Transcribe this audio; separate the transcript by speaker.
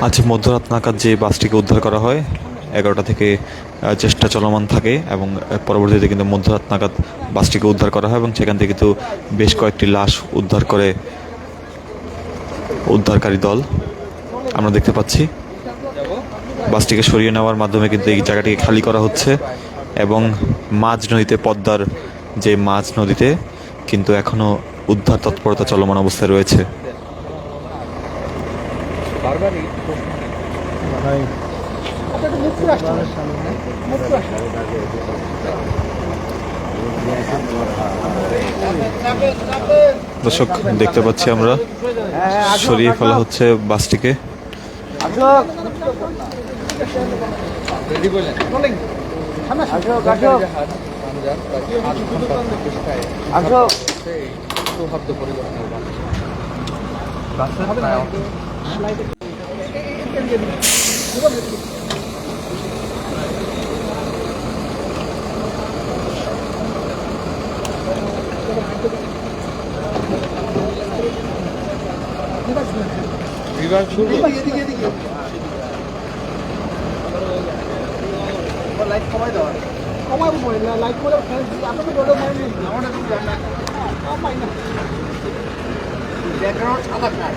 Speaker 1: আজ মধ্যরাত নাগাদ যে বাসটিকে উদ্ধার করা হয় 11টা থেকে চেষ্টা চলমান থাকে এবং পরবর্তীতে কিন্তু মধ্যরাত নাগাদ বাসটিকে উদ্ধার করা হয় এবং সেখান থেকে কিন্তু বেশ কয়েকটি লাশ উদ্ধার করে উদ্ধারকারী দল আমরা দেখতে পাচ্ছি। বাসটিকে সরিয়ে নেওয়ার মাধ্যমে কিন্তু এই জায়গাটিকে খালি করা হচ্ছে এবং মাঝ নদীতে, পদ্মার যে মাঝ নদীতে কিন্তু এখনো উদ্ধার তৎপরতা চলমান অবস্থায় রয়েছে। দর্শক, দেখতে পাচ্ছি আমরা সরিয়ে ফেলা হচ্ছে বাসটিকে।
Speaker 2: লাইট কমাই দেওয়া কমাবো না, লাইট করে আপনাকে বলে ব্যাকগ্রাউন্ড সাদা খায়